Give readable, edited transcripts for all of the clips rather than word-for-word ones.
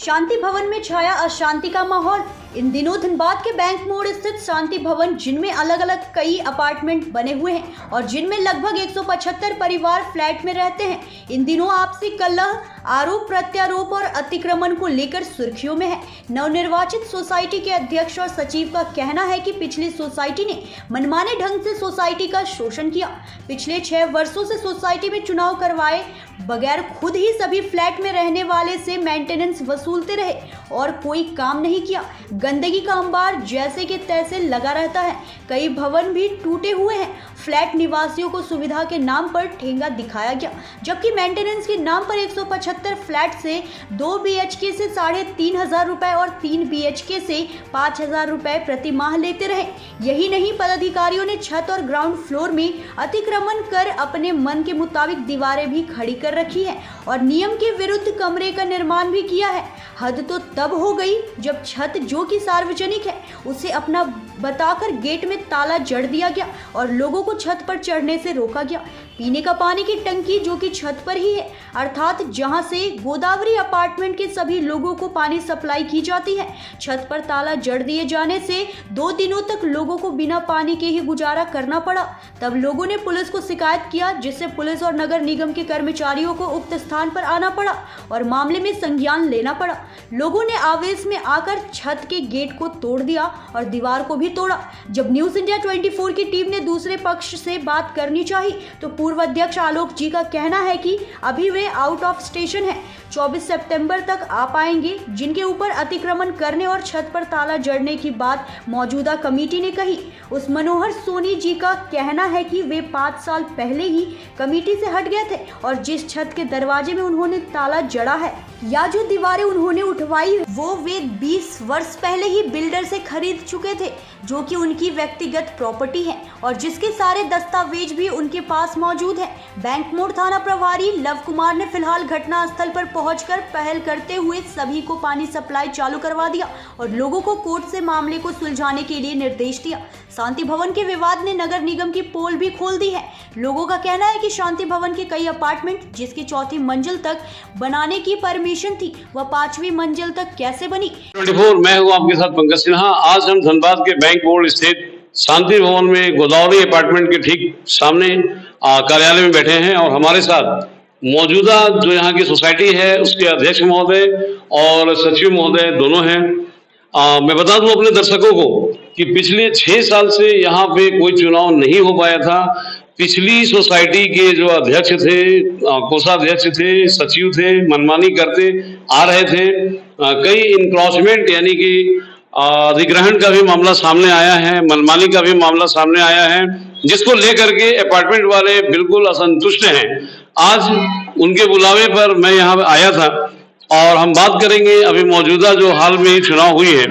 शांति भवन में छाया अशांति का माहौल। इन दिनों धनबाद के बैंक मोड़ स्थित शांति भवन, जिनमें अलग अलग कई अपार्टमेंट बने हुए हैं और जिनमें लगभग 175 परिवार फ्लैट में रहते हैं, इन दिनों आपसी कलह, आरोप प्रत्यारोप और अतिक्रमण को लेकर सुर्खियों में है। नवनिर्वाचित सोसाइटी के अध्यक्ष और सचिव का कहना है कि पिछली सोसाइटी ने मनमाने ढंग से सोसाइटी का शोषण किया। पिछले 6 वर्षों से सोसाइटी में चुनाव करवाए बगैर खुद ही सभी फ्लैट में रहने वाले से मेंटेनेंस वसूलते रहे और कोई काम नहीं किया। गंदगी का अंबार जैसे कि तैसे लगा रहता है। कई भवन भी टूटे हुए हैं। फ्लैट निवासियों को सुविधा के नाम पर ठेंगा दिखाया गया, जबकि मेंटेनेंस के नाम पर 175 फ्लैट से 2 BHK से 3,500 रुपए और 3 BHK से 5,000 रुपए प्रति माह लेते रहे। यही नहीं, पदाधिकारियों ने छत और ग्राउंड फ्लोर में अतिक्रमण कर अपने मन के मुताबिक दीवारें भी खड़ी कर रखी है और नियम के विरुद्ध कमरे का निर्माण भी किया है। हद तो तब हो गई जब छत, जो कि सार्वजनिक है, उसे अपना बताकर गेट में ताला जड़ दिया गया और लोगों को छत पर चढ़ने से रोका गया। पीने का पानी की टंकी, जो कि छत पर ही है, अर्थात जहां से गोदावरी अपार्टमेंट के सभी लोगों को पानी सप्लाई की जाती है, छत पर ताला जड़ दिए जाने से 2 दिनों तक लोगों को बिना पानी के ही गुजारा करना पड़ा। तब लोगों ने पुलिस को शिकायत किया, जिससे पुलिस और नगर निगम के कर्मचारियों को उक्त स्थान पर आना पड़ा और मामले में संज्ञान लेना पड़ा। लोगों ने आवेश में आकर छत के गेट को तोड़ दिया और दीवार को भी तोड़ा। जब न्यूज इंडिया 24 की टीम ने दूसरे पक्ष से बात करनी चाहिए तो पूर्व अध्यक्ष आलोक जी का कहना है कि अभी वे आउट ऑफ स्टेशन है, 24 सितंबर तक आ पाएंगे। जिनके ऊपर अतिक्रमण करने और छत पर ताला जड़ने की बात मौजूदा कमेटी ने कही। उस मनोहर सोनी जी का कहना है कि वे 5 साल पहले ही कमेटी से हट गए थे और जिस छत के दरवाजे में उन्होंने ताला जड़ा है या जो दीवारें उन्होंने उठवाई वो वे 20 वर्ष पहले ही बिल्डर से खरीद चुके थे, जो कि उनकी व्यक्तिगत प्रॉपर्टी है और जिसके सारे दस्तावेज भी उनके पास मौजूद है। बैंक मोड़ थाना प्रभारी लव कुमार ने फिलहाल घटना स्थल पर पहुंचकर पहल करते हुए सभी को पानी सप्लाई चालू करवा दिया और लोगों को कोर्ट से मामले को सुलझाने के लिए निर्देश दिया। शांति भवन के विवाद ने नगर निगम की पोल भी खोल दी है। लोगों का कहना है कि शांति भवन के कई अपार्टमेंट, जिसकी 4थी मंजिल तक बनाने की परमिशन थी, वह 5वीं मंजिल तक कैसे बनी। 24 मैं हूँ आपके साथ पंकज सिन्हा। आज हम धनबाद के बैंक मोड़ स्थित शांति भवन में गोदावरी अपार्टमेंट के ठीक सामने कार्यालय में बैठे हैं और हमारे साथ मौजूदा जो यहाँ की सोसाइटी है उसके अध्यक्ष महोदय और सचिव महोदय दोनों हैं। मैं बता दूं अपने दर्शकों को कि पिछले 6 साल से यहाँ पे कोई चुनाव नहीं हो पाया था। पिछली सोसाइटी के जो अध्यक्ष थे, कोषाध्यक्ष थे, सचिव थे, मनमानी करते आ रहे थे। कई इंक्रोचमेंट यानी कि अधिग्रहण का भी मामला सामने आया है, मनमानी का भी मामला सामने आया है, जिसको लेकर के अपार्टमेंट वाले बिल्कुल असंतुष्ट हैं। आज उनके बुलावे पर मैं यहाँ आया था और हम बात करेंगे अभी मौजूदा जो हाल में ही चुनाव हुई है,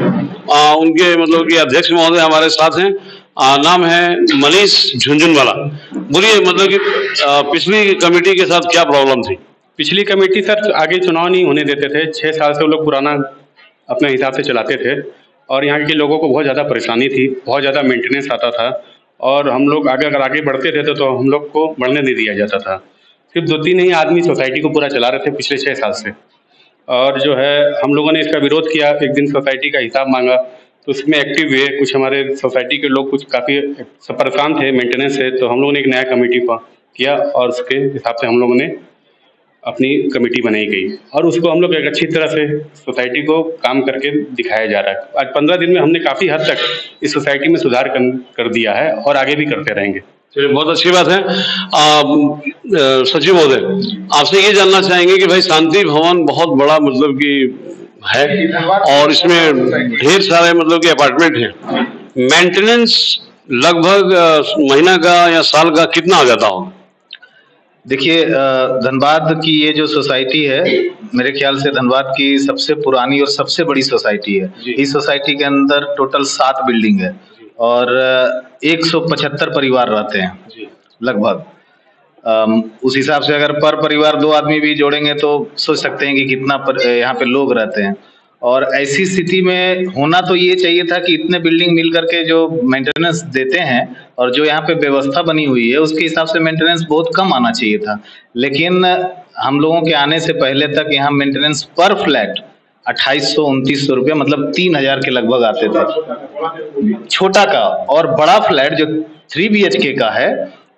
उनके मतलब कि अध्यक्ष महोदय हमारे साथ हैं। नाम है मनीष झुंझुनवाला। बोलिए, मतलब कि पिछली कमेटी के साथ क्या प्रॉब्लम थी? पिछली कमेटी सर आगे चुनाव नहीं होने देते थे। 6 साल से वो लोग पुराना अपने हिसाब से चलाते थे और यहाँ के लोगों को बहुत ज़्यादा परेशानी थी, बहुत ज़्यादा मेंटेनेंस आता था और हम लोग अगर आगे बढ़ते थे तो हम लोग को बढ़ने नहीं दिया जाता था। सिर्फ 2-3 ही आदमी सोसाइटी को पूरा चला रहे थे पिछले 6 साल से। और जो है हम लोगों ने इसका विरोध किया। एक दिन सोसाइटी का हिसाब मांगा तो उसमें एक्टिव हुए कुछ हमारे सोसाइटी के लोग, कुछ काफ़ी परेशान थे मेंटेनेंस से, तो हम लोगों ने एक नया कमेटी किया और उसके हिसाब से हम लोगों ने अपनी कमेटी बनाई गई और उसको हम लोग एक अच्छी तरह से सोसाइटी को काम करके दिखाया जा रहा है। आज 15 दिन में हमने काफ़ी हद तक इस सोसाइटी में सुधार कर दिया है और आगे भी करते रहेंगे। चलिए, बहुत अच्छी बात है। सचिव महोदय, आपसे ये जानना चाहेंगे कि भाई शांति भवन बहुत बड़ा मतलब कि है और इसमें ढेर सारे मतलब कि अपार्टमेंट हैं। मेंटेनेंस लगभग महीना का या साल का कितना आ जाता होगा? देखिए, धनबाद की ये जो सोसाइटी है, मेरे ख्याल से धनबाद की सबसे पुरानी और सबसे बड़ी सोसाइटी है। इस सोसाइटी के अंदर टोटल 7 बिल्डिंग है और 175 परिवार रहते हैं लगभग। उस हिसाब से अगर पर परिवार 2 आदमी भी जोड़ेंगे तो सोच सकते हैं कि कितना यहाँ पे लोग रहते हैं। और ऐसी स्थिति में होना तो ये चाहिए था कि इतने बिल्डिंग मिल करके जो मेंटेनेंस देते हैं और जो यहाँ पे व्यवस्था बनी हुई है उसके हिसाब से मेंटेनेंस बहुत कम आना चाहिए था। लेकिन हम लोगों के आने से पहले तक यहाँ मेंटेनेंस पर फ्लैट 2800-2900 रुपया, मतलब 3000 के लगभग आते थे छोटा का। और बड़ा फ्लैट जो 3 BHK का है,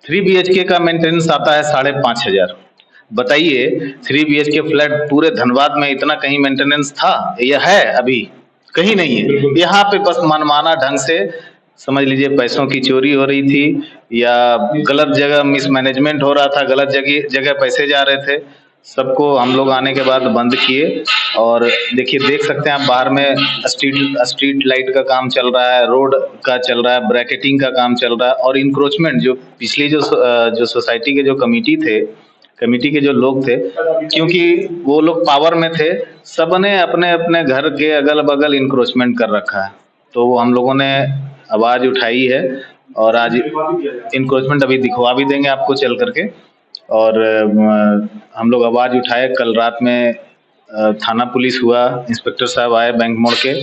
3 BHK का मेंटेनेंस आता है 5500। बताइए 3 BHK फ्लैट पूरे धनबाद में इतना कहीं मेंटेनेंस था या है? अभी कहीं नहीं है। यहाँ पे बस मनमाना ढंग से समझ लीजिए पैसों की चोरी हो रही थी या गलत जगह मिसमैनेजमेंट हो रहा था, गलत जगह पैसे जा रहे थे। सबको हम लोग आने के बाद बंद किए। और देखिए, देख सकते हैं आप बाहर में स्ट्रीट लाइट का काम चल रहा है, रोड का चल रहा है, ब्रैकेटिंग का काम चल रहा है। और इंक्रोचमेंट जो पिछली जो सोसाइटी के जो कमेटी के जो लोग थे, क्योंकि वो लोग पावर में थे, सबने अपने अपने घर के अगल बगल इंक्रोचमेंट कर रखा है। तो वो हम लोगों ने आवाज उठाई है और आज इंक्रोचमेंट अभी दिखवा भी देंगे आपको चल करके। और हम लोग आवाज उठाए, कल रात में थाना पुलिस हुआ, इंस्पेक्टर साहब आए बैंक मोड़ के,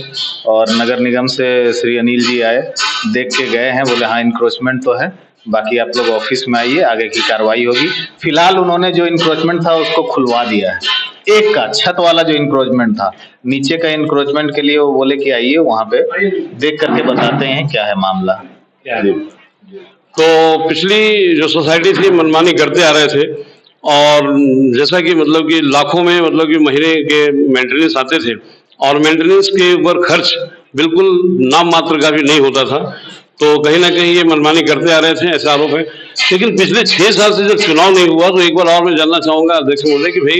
और नगर निगम से श्री अनिल जी आए, देख के गए हैं, बोले हाँ इंक्रोचमेंट तो है, बाकी आप लोग ऑफिस में आइए, आगे की कार्रवाई होगी। फिलहाल उन्होंने जो इंक्रोचमेंट था उसको खुलवा दिया है। एक का छत वाला जो इंक्रोचमेंट था, नीचे का इंक्रोचमेंट के लिए वो बोले कि आइए वहाँ पे देख करके बताते हैं क्या है मामला। तो पिछली जो सोसाइटी थी मनमानी करते आ रहे थे, और जैसा कि मतलब कि लाखों में मतलब कि महीने के मेंटेनेंस आते थे, और मेंटेनेंस के ऊपर खर्च बिल्कुल नाम मात्र का भी नहीं होता था। तो कहीं ना कहीं ये मनमानी करते आ रहे थे, ऐसा आरोप है। लेकिन पिछले 6 साल से जब चुनाव नहीं हुआ, तो एक बार और मैं जानना चाहूंगा अध्यक्ष महोदय कि भाई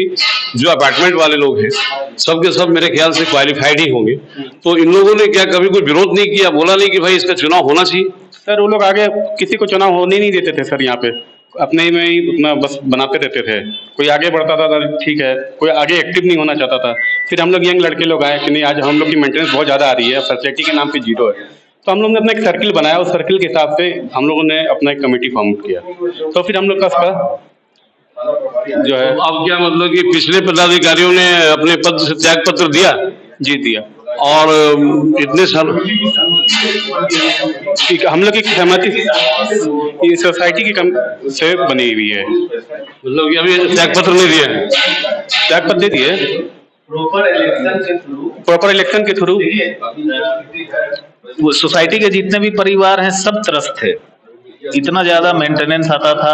जो अपार्टमेंट वाले लोग हैं सबके सब मेरे ख्याल से क्वालिफाइड ही होंगे, तो इन लोगों ने क्या कभी कोई विरोध नहीं किया, बोला नहीं कि भाई इसका चुनाव होना चाहिए? सर वो लोग आगे किसी को चुनाव होने नहीं देते थे सर, यहाँ पे अपने में ही अपना बस बनाते रहते थे। कोई आगे बढ़ता था ठीक है, कोई आगे एक्टिव नहीं होना चाहता था। फिर हम लोग यंग लड़के लोग आए कि नहीं, आज हम लोग की मेंटेनेंस बहुत ज़्यादा आ रही है, फैसिलिटी के नाम पे 0 है। तो हम लोग ने अपना एक सर्किल बनाया, उस सर्किल के हिसाब से हम लोगों ने अपना एक कमेटी फॉर्म किया। तो फिर हम लोग का जो है, अब क्या मतलब कि पिछले पदाधिकारियों ने अपने पद से त्याग पत्र दिया? जी दिया। और इतने साल हम लोग की सहमति सोसाइटी की से बनी हुई है, मतलब कि अभी त्याग पत्र नहीं दिया है? त्याग पत्र दे दिए प्रॉपर इलेक्शन के थ्रू। वो सोसाइटी के जितने भी परिवार हैं सब त्रस्त थे। इतना ज्यादा मेंटेनेंस आता था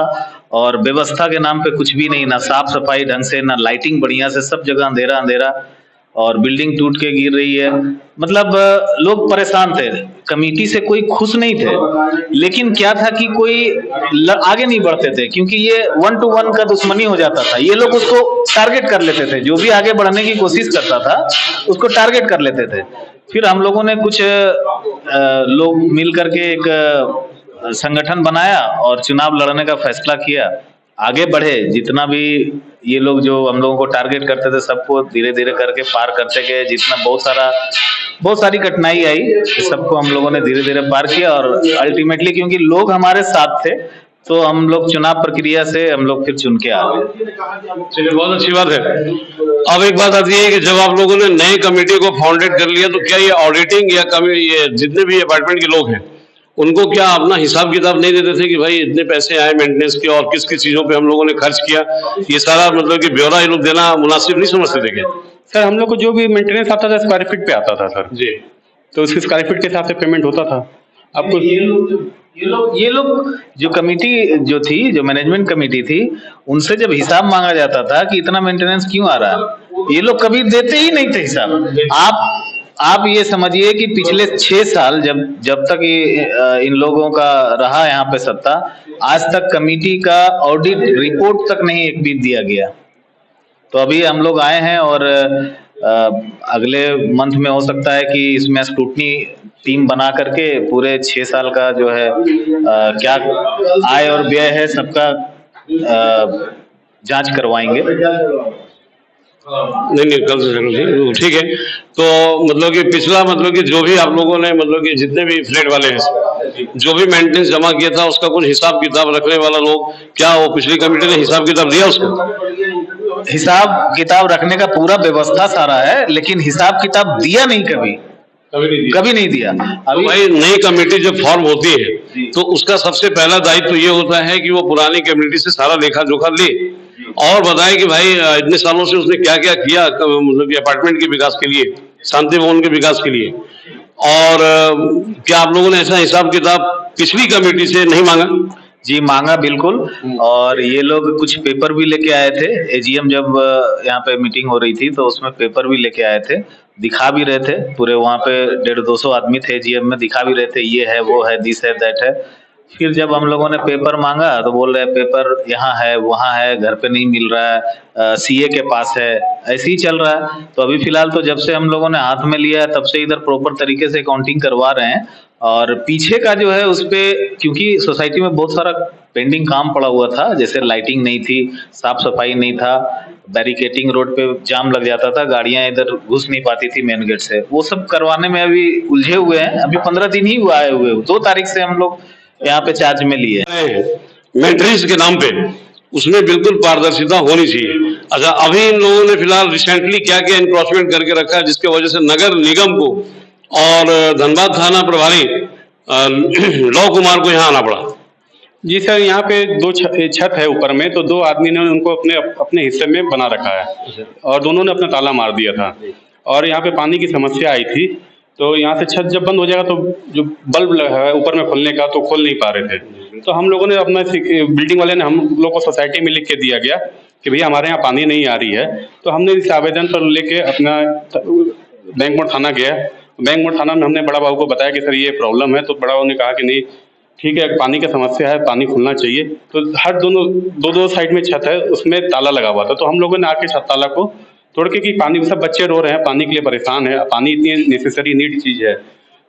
और व्यवस्था के नाम पे कुछ भी नहीं, ना साफ सफाई ढंग से, ना लाइटिंग बढ़िया से, सब जगह अंधेरा अंधेरा, और बिल्डिंग टूट के गिर रही है। मतलब लोग परेशान थे, कमेटी से कोई खुश नहीं थे। लेकिन क्या था कि कोई आगे नहीं बढ़ते थे, क्योंकि ये 1 to 1 का दुश्मनी हो जाता था। ये लोग उसको टारगेट कर लेते थे, जो भी आगे बढ़ने की कोशिश करता था उसको टारगेट कर लेते थे। फिर हम लोगों ने कुछ लोग मिल करके एक संगठन बनाया और चुनाव लड़ने का फैसला किया। आगे बढ़े, जितना भी ये लोग जो हम लोगों को टारगेट करते थे सबको धीरे धीरे करके पार करते गए। जितना बहुत सारी कठिनाई आई, सबको हम लोगों ने धीरे धीरे पार किया। और अल्टीमेटली क्योंकि लोग हमारे साथ थे, तो हम लोग चुनाव प्रक्रिया से हम लोग फिर चुन के आ गए। चलिए, बहुत अच्छी बात है। अब एक बात आती है कि जब आप लोगों ने नई कमेटी को फाउंडेट कर लिया, तो क्या ये ऑडिटिंग या ये जितने भी अपार्टमेंट के लोग हैं उनको क्या अपना हिसाब किताब नहीं देते थे कि भाई इतने पैसे आए मेंटेनेंस के और किस किस चीजों पे हम लोगों ने खर्च किया? ये सारा मतलब कि ब्यौरा ये लोग देना मुनासिब नहीं समझते थे क्या? सर हम लोग को जो भी मेंटेनेंस आता था स्क्वायर फीट पे आता था सर जी, तो उसके स्क्वायर फीट के हिसाब से पेमेंट होता था। आपको ये लोग जो कमेटी जो थी, जो मैनेजमेंट कमेटी थी, उनसे जब हिसाब मांगा जाता था कि इतना मेंटेनेंस क्यों आ रहा है, ये लोग कभी देते ही नहीं थे हिसाब। आप ये समझिए कि पिछले 6 साल जब तक ये इन लोगों का रहा यहाँ पे सत्ता, आज तक कमेटी का ऑडिट रिपोर्ट तक नहीं एक भी दिया गया। तो अभी हम लोग आए हैं और अगले मंथ में हो सकता है कि इसमें स्क्रूटनी टीम बना करके पूरे 6 साल का जो है क्या आय और व्यय है सबका जांच करवाएंगे। नहीं कल से जरूर ठीक है। तो मतलब कि पिछला मतलब कि जो भी आप लोगों ने मतलब कि जितने भी फ्लैट वाले हैं जो भी मेंटेनेंस जमा किया था उसका कुछ हिसाब किताब रखने वाला लोग, क्या वो पिछली कमेटी ने हिसाब किताब दिया उसको? हिसाब किताब रखने का पूरा व्यवस्था सारा है, लेकिन हिसाब किताब दिया नहीं, कभी नहीं दिया। अभी भाई नई कमेटी जब फॉर्म होती है तो उसका सबसे पहला दायित्व तो ये होता है कि वो पुरानी कमेटी से सारा लेखा जोखा ले, और बताएं कि भाई इतने सालों से उसने क्या क्या किया, मतलब कि अपार्टमेंट के विकास के लिए, शांति भवन के विकास के लिए। और क्या आप लोगों ने ऐसा हिसाब किताब पिछली कमेटी से नहीं मांगा? जी मांगा बिल्कुल। और ये लोग कुछ पेपर भी लेके आए थे, एजीएम जब यहाँ पे मीटिंग हो रही थी तो उसमें पेपर भी लेके आए थे, दिखा भी रहे थे। पूरे वहाँ पे 150-200 आदमी थे एजीएम में, दिखा भी रहे थे ये है वो है, दिस है दैट है। फिर जब हम लोगों ने पेपर मांगा तो बोल रहे पेपर यहाँ है वहाँ है, घर पे नहीं मिल रहा है, सीए के पास है, ऐसे ही चल रहा है। तो अभी फिलहाल तो जब से हम लोगों ने हाथ में लिया है तब से इधर प्रॉपर तरीके से अकाउंटिंग करवा रहे हैं। और पीछे का जो है उस पे, क्योंकि सोसाइटी में बहुत सारा पेंडिंग काम पड़ा हुआ था, जैसे लाइटिंग नहीं थी, साफ सफाई नहीं था, बैरिकेटिंग, रोड पे जाम लग जाता था, गाड़ियां इधर घुस नहीं पाती थी मेन गेट से, वो सब करवाने में अभी उलझे हुए हैं। अभी 15 दिन ही हुआ आए हुए, 2 तारीख से हम लोग यहाँ पे चार्ज में लिए। मेंटेनेंस के नाम पे उसमें बिल्कुल पारदर्शिता होनी चाहिए। अच्छा, अभी इन लोगों ने फिलहाल रिसेंटली क्या क्या इंक्रोचमेंट करके रखा है जिसके वजह से नगर निगम को और धनबाद थाना प्रभारी लौ कुमार को यहाँ आना पड़ा? जी सर, यहाँ पे 2 छत है ऊपर में, तो 2 आदमी ने उनको अपने अपने हिस्से में बना रखा है और दोनों ने अपना ताला मार दिया था। और यहाँ पे पानी की समस्या आई थी, तो यहाँ से छत जब बंद हो जाएगा तो जो बल्ब लगा है ऊपर में खोलने का, तो खोल नहीं पा रहे थे। तो हम लोगों ने अपना, बिल्डिंग वाले ने हम लोग को सोसाइटी में लिख के दिया गया कि भैया हमारे यहाँ पानी नहीं आ रही है। तो हमने इस आवेदन पर लेके अपना बैंक मोड़ थाना गया। बैंक मोड़ थाना में हमने बड़ा बाबू को बताया कि सर ये प्रॉब्लम है, तो बड़ा बाबू ने कहा कि नहीं ठीक है, पानी की समस्या है, पानी खुलना चाहिए। तो हर दो साइड में छत है, उसमें ताला लगा हुआ था। तो हम लोगों ने आके छत ताला को तोड़ के, कि पानी, सब बच्चे रो रहे हैं, पानी के लिए परेशान है, पानी इतनी नेसेसरी नीड चीज है,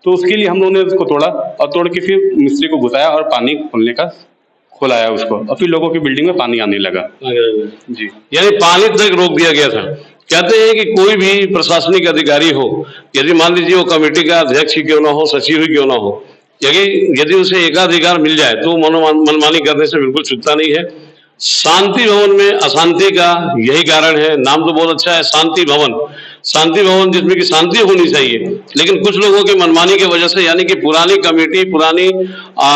तो उसके लिए हम लोगों ने उसको तोड़ा और तोड़ के फिर मिस्त्री को घुसाया और पानी खोलने का खोलाया उसको, और फिर लोगों की बिल्डिंग में पानी आने लगा। जी, यानी पानी तक रोक दिया गया था। कहते हैं कि कोई भी प्रशासनिक अधिकारी हो, यदि मान लीजिए वो कमेटी का अध्यक्ष ही क्यों ना हो, सचिव ही क्यों ना हो, यदि उसे एकाधिकार मिल जाए तो मनमानी करने से बिल्कुल चूकता नहीं है। शांति भवन में अशांति का यही कारण है। नाम तो बहुत अच्छा है, शांति भवन। शांति भवन जिसमें कि शांति होनी चाहिए, लेकिन कुछ लोगों के मनमानी की वजह से, यानी कि पुरानी कमेटी, पुरानी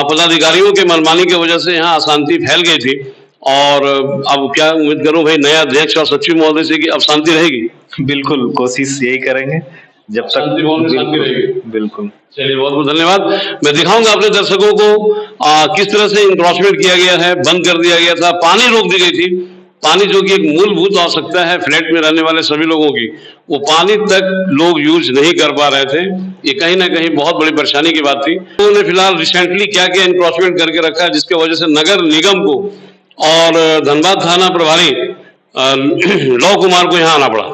पदाधिकारियों के मनमानी की वजह से यहाँ अशांति फैल गई थी। और अब क्या उम्मीद करूं भाई नया अध्यक्ष और सचिव महोदय से कि अब शांति रहेगी? बिल्कुल कोशिश यही करेंगे जब तक शांति भवन में शांति रहेगी। बिल्कुल। चलिए, बहुत बहुत धन्यवाद। मैं दिखाऊंगा अपने दर्शकों को किस तरह से इंक्रोचमेंट किया गया है, बंद कर दिया गया था, पानी रोक दी गई थी। पानी जो कि एक मूलभूत आवश्यकता है फ्लैट में रहने वाले सभी लोगों की, वो पानी तक लोग यूज नहीं कर पा रहे थे। ये कहीं ना कहीं बहुत बड़ी परेशानी की बात थी। उन्होंने फिलहाल रिसेंटली क्या क्या इंक्रोचमेंट करके रखा है जिसके वजह से नगर निगम को और धनबाद थाना प्रभारी लौ कुमार को यहाँ आना पड़ा?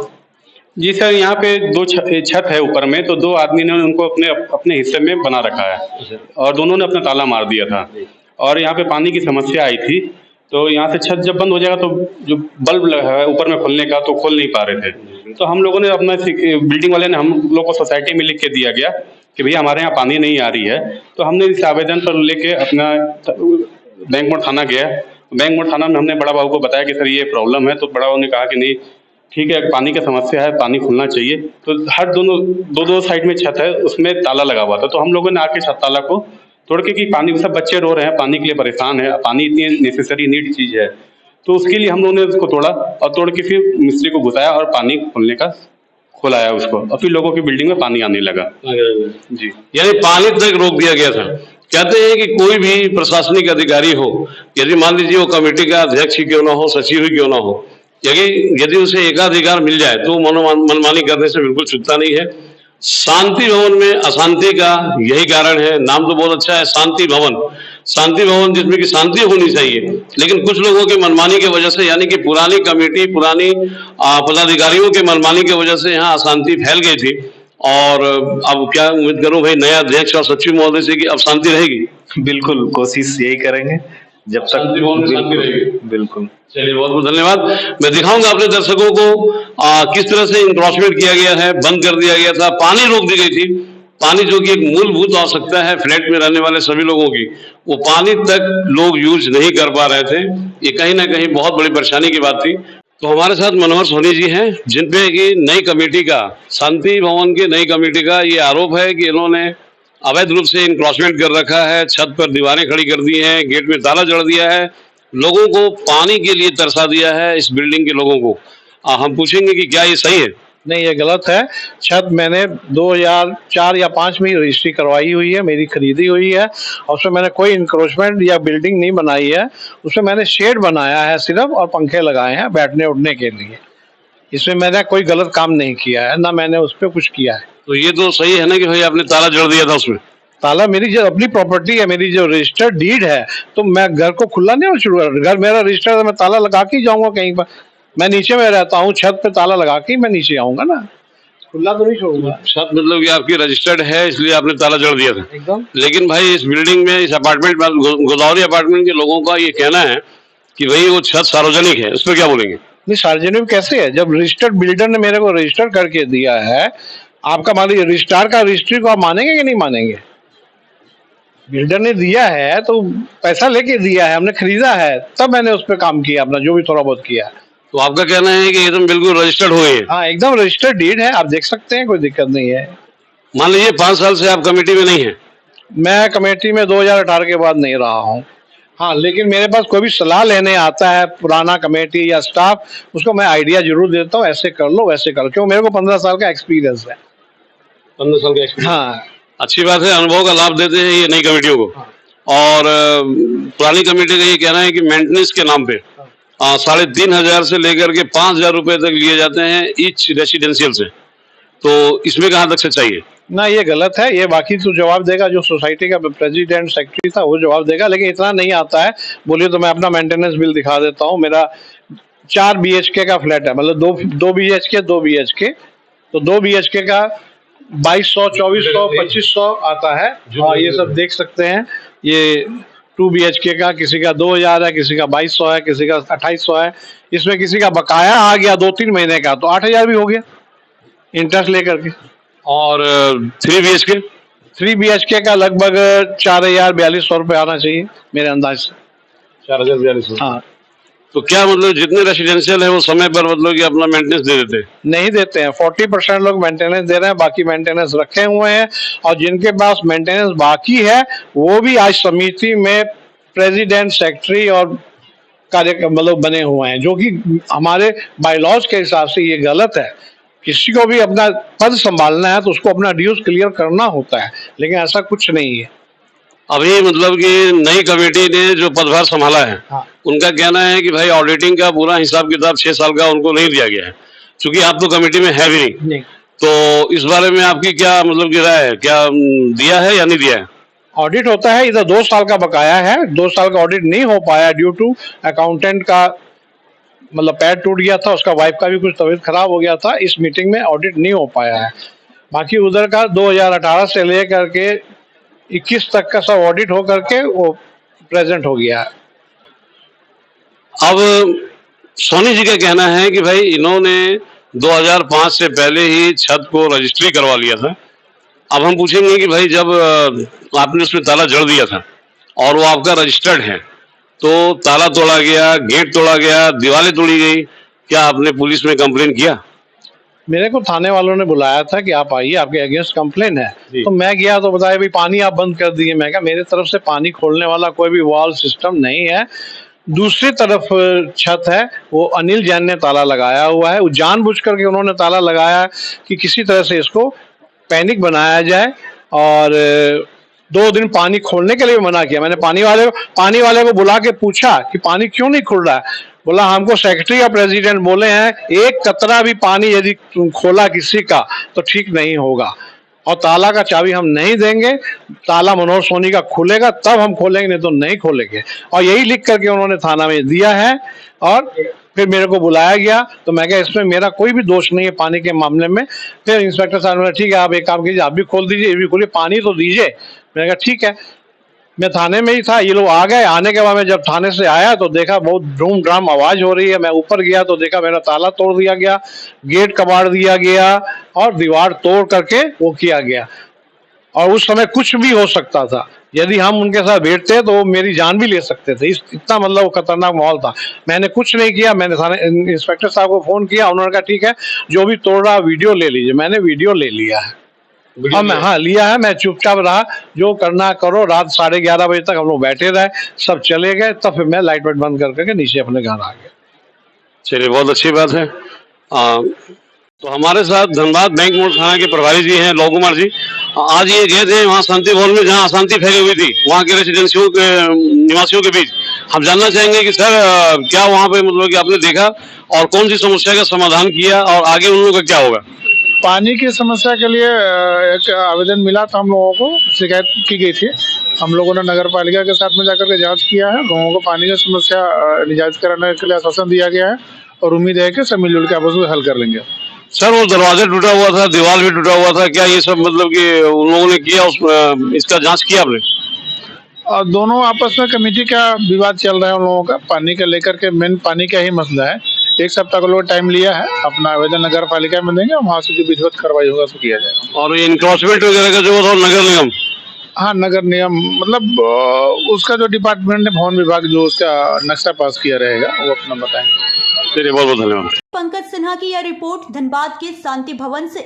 जी सर, यहाँ पे 2 छत है ऊपर में, तो 2 आदमी ने उनको अपने हिस्से में बना रखा है और दोनों ने अपना ताला मार दिया था। और यहाँ पे पानी की समस्या आई थी, तो यहाँ से छत जब बंद हो जाएगा तो जो बल्ब लगा है ऊपर में खोलने का, तो खोल नहीं पा रहे थे। तो हम लोगों ने अपना, बिल्डिंग वाले ने हम लोग को सोसाइटी में लिख के दिया गया कि भैया हमारे यहाँ पानी नहीं आ रही है। तो हमने इस आवेदन पर लेके अपना बैंक मोड़ थाना गया। बैंक मोड़ थाना में हमने बड़ा बाबू को बताया कि सर ये प्रॉब्लम है। तो बड़ा बाबू ने कहा कि नहीं ठीक है, पानी की समस्या है, पानी खुलना चाहिए। तो हर दो साइड में छत है, उसमें ताला लगा हुआ था। तो हम लोगों ने आके छत ताला को तोड़ के, कि पानी, सब बच्चे रो रहे हैं, पानी के लिए परेशान है, पानी इतनी नेसेसरी नीड चीज है, तो उसके लिए हम लोगों ने उसको तोड़ा और तोड़ के फिर मिस्त्री को घुसाया और पानी खोलने का खोलाया उसको, और फिर लोगों की बिल्डिंग में पानी आने लगा। जी, यानी पानी तक रोक दिया गया था। कहते हैं कि कोई भी प्रशासनिक अधिकारी हो, यदि मान लीजिए वो कमेटी का अध्यक्ष ही क्यों ना हो, सचिव ही क्यों ना हो, यदि उसे एकाधिकार मिल जाए तो मनमानी करने से बिल्कुल चूकता नहीं है। शांति भवन में अशांति का यही कारण है। नाम तो बहुत अच्छा है, शांति भवन। शांति भवन जिसमें कि शांति होनी चाहिए, लेकिन कुछ लोगों के मनमानी की वजह से, यानी कि पुरानी कमेटी, पुरानी पदाधिकारियों के मनमानी की वजह से यहाँ अशांति फैल गई थी। और अब क्या उम्मीद करूं भाई नया अध्यक्ष और सचिव महोदय से कि अब शांति रहेगी? बिल्कुल कोशिश यही करेंगे जब तक शांति भवन में शांति रहेगी। बिल्कुल। चलिए, बहुत बहुत धन्यवाद। मैं दिखाऊंगा अपने दर्शकों को किस तरह से इंक्रोचमेंट किया गया है, बंद कर दिया गया था, पानी रोक दी गई थी। पानी जो कि एक मूलभूत आवश्यकता है फ्लैट में रहने वाले सभी लोगों की, वो पानी तक लोग यूज नहीं कर पा रहे थे। ये कहीं ना कहीं बहुत बड़ी परेशानी की बात थी। तो हमारे साथ मनोहर सोनी जी हैं, जिनपे कि नई कमेटी का, शांति भवन की नई कमेटी का ये आरोप है कि इन्होंने अवैध रूप से इंक्रोचमेंट कर रखा है, छत पर दीवारें खड़ी कर दी हैं, गेट में ताला जड़ दिया है, लोगों को पानी के लिए तरसा दिया है, इस बिल्डिंग के लोगों को। हम पूछेंगे कि क्या ये सही है? नहीं, ये गलत है। छत मैंने 2004 या 5 में रजिस्ट्री करवाई हुई है, मेरी खरीदी हुई है और उसमें मैंने कोई इंक्रोचमेंट या बिल्डिंग नहीं बनाई है। उसमें मैंने शेड बनाया है सिर्फ और पंखे लगाए हैं बैठने उठने के लिए। इसमें मैंने कोई गलत काम नहीं किया है, ना मैंने उस पर कुछ किया है। तो ये तो सही है ना कि भाई आपने ताला जड़ दिया था उसमें? ताला मेरी जो अपनी प्रॉपर्टी है, मेरी जो रजिस्टर्ड डीड है, तो मैं घर को खुला नहीं शुरू कर, घर मेरा रजिस्टर्ड है, मैं ताला लगा के ही जाऊंगा कहीं पर। मैं नीचे में रहता हूँ, छत पे ताला लगा के ही मैं नीचे आऊंगा ना, खुला तो नहीं छोड़ूंगा। छत मतलब कि आपकी रजिस्टर्ड है इसलिए आपने ताला जड़ दिया था? एकदम। लेकिन भाई इस बिल्डिंग में, इस अपार्टमेंट में, गोदावरी अपार्टमेंट के लोगों का ये कहना है कि भाई वो छत सार्वजनिक है, उस पर क्या बोलेंगे? नहीं, सार्वजनिक कैसे है जब रजिस्टर्ड बिल्डर ने मेरे को रजिस्टर करके दिया है। आपका मान लीजिए रजिस्ट्रार का रजिस्ट्री को आप मानेंगे कि नहीं मानेंगे? बिल्डर ने दिया है तो पैसा लेके दिया है, हमने खरीदा है, तब मैंने उस पर काम किया, अपना जो भी थोड़ा बहुत किया। तो आपका कहना है कि एकदम बिल्कुल रजिस्टर्ड हो गई है? हाँ, एकदम रजिस्टर्ड डीड है, आप देख सकते हैं, कोई दिक्कत नहीं है। मान लीजिए 5 साल से आप कमेटी में नहीं है? मैं कमेटी में 2018 के बाद नहीं रहा हूँ। हाँ, लेकिन मेरे पास कोई भी सलाह लेने आता है पुराना कमेटी या स्टाफ, उसको मैं आइडिया जरूर देता हूँ, ऐसे कर लो वैसे कर लो, क्योंकि मेरे को 15 साल का एक्सपीरियंस है। 15 साल का एक्सपीरियंस? हाँ, अच्छी बात है, अनुभव का लाभ देते हैं ये नई कमेटियों को। और पुरानी कमेटी का ये कहना है कि मेंटेनेंस के नाम पे 3,500 से लेकर के 5,000 रुपए तक लिए जाते हैं ईच रेसिडेंशियल से। तो इसमें कहाँ तक सच्चाई है? ना, ये गलत है। ये बाकी तो जवाब देगा जो सोसाइटी का प्रेसिडेंट सेक्रेटरी था, वो जवाब देगा, लेकिन इतना नहीं आता है। बोलिए तो मैं अपना मेंटेनेंस बिल दिखा देता हूँ। मेरा 4 BHK का फ्लैट है, मतलब दो BHK 2 BHK, तो 2 BHK का 2200, 2400, 2500 आता है। हाँ, ये सब देख सकते हैं। ये 2 BHK का किसी का 2000 है, किसी का 2200 है, किसी का 2800 है। इसमें किसी का बकाया आ गया 2-3 महीने का, तो 8000 भी हो गया इंटरेस्ट लेकर के। और 3 BHK? 3 BHK का लगभग 4,000-4,200 रुपये आना चाहिए मेरे अंदाज से। 4,000-4,200? हाँ। तो क्या मतलब जितने रेसिडेंशियल है वो समय पर मतलब कि अपना मेंटेनेंस दे देते हैं? नहीं देते हैं। 40% लोग मेंटेनेंस दे रहे हैं, बाकी मेंटेनेंस रखे हुए हैं। और जिनके पास मेंटेनेंस बाकी है वो भी आज समिति में प्रेसिडेंट, सेक्रेटरी और कार्य मतलब बने हुए हैं, जो कि हमारे बायलॉज के हिसाब से ये गलत है। किसी को भी अपना पद संभालना है तो उसको अपना ड्यूज क्लियर करना होता है, लेकिन ऐसा कुछ नहीं है। अभी मतलब कि नई कमेटी ने जो पदभार संभाला है, हाँ। उनका कहना है कि भाई ऑडिटिंग का पूरा हिसाब किताब 6 साल का उनको नहीं दिया गया है, क्योंकि आप तो कमेटी में है भी नहीं। तो इस बारे में आपकी क्या मतलब की राय है, क्या दिया है या नहीं दिया है? ऑडिट होता है, इधर 2 साल का बकाया है, 2 साल का ऑडिट नहीं हो पाया ड्यू टू अकाउंटेंट का मतलब पैर टूट गया था, उसका वाइफ का भी कुछ तबीयत खराब हो गया था, इस मीटिंग में ऑडिट नहीं हो पाया है। बाकी उधर का 2018 से लेकर के 21 तक का सब ऑडिट हो करके वो प्रेजेंट हो गया है। अब सोनी जी का कहना है कि भाई इन्होंने 2005 से पहले ही छत को रजिस्ट्री करवा लिया था। अब हम पूछेंगे कि भाई जब आपने उसमें ताला जड़ दिया था और वो आपका रजिस्टर्ड है, तो ताला तोड़ा गया, गेट तोड़ा गया, दीवारें तोड़ी गई, क्या आपने पुलिस में कंप्लेन किया? मेरे को थाने वालों ने बुलाया था कि आप आइए, आपके अगेंस्ट कंप्लेन है। तो मैं गया तो बताया भाई पानी आप बंद कर दिए। मैं कहा मेरे तरफ से पानी खोलने वाला कोई भी वॉल सिस्टम नहीं है। दूसरी तरफ छत है, वो अनिल जैन ने ताला लगाया हुआ है। वो जानबूझ करके उन्होंने ताला लगाया कि किसी तरह से इसको पैनिक बनाया जाए, और 2 दिन पानी खोलने के लिए मना किया। मैंने पानी वाले को बुला के पूछा कि पानी क्यों नहीं खुल रहा है। बोला हमको सेक्रेटरी या प्रेसिडेंट बोले हैं 1 कतरा भी पानी यदि खोला किसी का तो ठीक नहीं होगा, और ताला का चाबी हम नहीं देंगे। ताला मनोहर सोनी का खुलेगा तब हम खोलेंगे, नहीं तो नहीं खोलेंगे। और यही लिख करके उन्होंने थाना में दिया है। और फिर मेरे को बुलाया गया तो मैं कहा इसमें मेरा कोई भी दोष नहीं है पानी के मामले में। फिर इंस्पेक्टर साहब ने ठीक है आप एक काम कीजिए, आप भी खोल दीजिए, ये भी खोलिए, पानी तो दीजिए। मैंने कहा ठीक है। मैं थाने में ही था, ये लोग आ गए। आने के बाद मैं जब थाने से आया तो देखा बहुत धूम ड्राम आवाज हो रही है। मैं ऊपर गया तो देखा मेरा ताला तोड़ दिया गया, गेट कबाड़ दिया गया और दीवार तोड़ करके वो किया गया। और उस समय कुछ भी हो सकता था, यदि हम उनके साथ बैठते तो वो मेरी जान भी ले सकते थे। इतना मतलब वो खतरनाक माहौल था। मैंने कुछ नहीं किया। मैंने थाने इंस्पेक्टर साहब को फोन किया, उन्होंने कहा ठीक है जो भी तोड़ रहा वीडियो ले लीजिए। मैंने वीडियो ले लिया है। वीडियो हाँ मैं लिया? हाँ लिया है, मैं चुपचाप रहा, जो करना करो। रात 11:30 बजे तक हम लोग बैठे रहे, सब चले गए, तब फिर मैं लाइट वाइट बंद करके नीचे अपने घर आ गया। चलिए, बहुत अच्छी बात है। तो हमारे साथ धनबाद बैंक मोड़ थाना के प्रभारी जी हैं लव कुमार जी। आज ये गए थे वहाँ शांति भवन में जहाँ अशांति फैली हुई थी वहाँ के रेसिडेंसियों के निवासियों के बीच। हम जानना चाहेंगे कि सर क्या वहाँ पे मतलब कि आपने देखा और कौन सी समस्या का समाधान किया और आगे उन लोगों का क्या होगा? पानी की समस्या के लिए एक आवेदन मिला था, हम लोगों को शिकायत की गई थी। हम लोगों ने नगर पालिका के साथ में जाकर के जांच किया है। गाँवों को पानी की समस्या निजात कराने के लिए आश्वासन दिया गया है और उम्मीद है कि सब मिलजुल के आपस में हल कर लेंगे। सर वो दरवाजा टूटा हुआ था, दीवार भी टूटा हुआ था, क्या ये सब मतलब कि उन लोगों ने किया इसका जांच किया आपने? और दोनों आपस में कमेटी का विवाद चल रहा है उन लोगों का, पानी का लेकर के। मेन पानी का ही मसला है। एक सप्ताह का लोग टाइम लिया है, अपना आवेदन नगर पालिका में देंगे और वहाँ से जो विधिवत कार्रवाई होगा उसको किया जाएगा। और ये इनक्रॉचमेंट वगैरह का जो था नगर निगम? हाँ, नगर निगम मतलब उसका जो डिपार्टमेंट है, भवन विभाग, जो उसका नक्शा पास किया रहेगा वो अपना बताएंगे। चलिए, बहुत बहुत धन्यवाद। पंकज सिन्हा की यह रिपोर्ट धनबाद के शांति भवन से।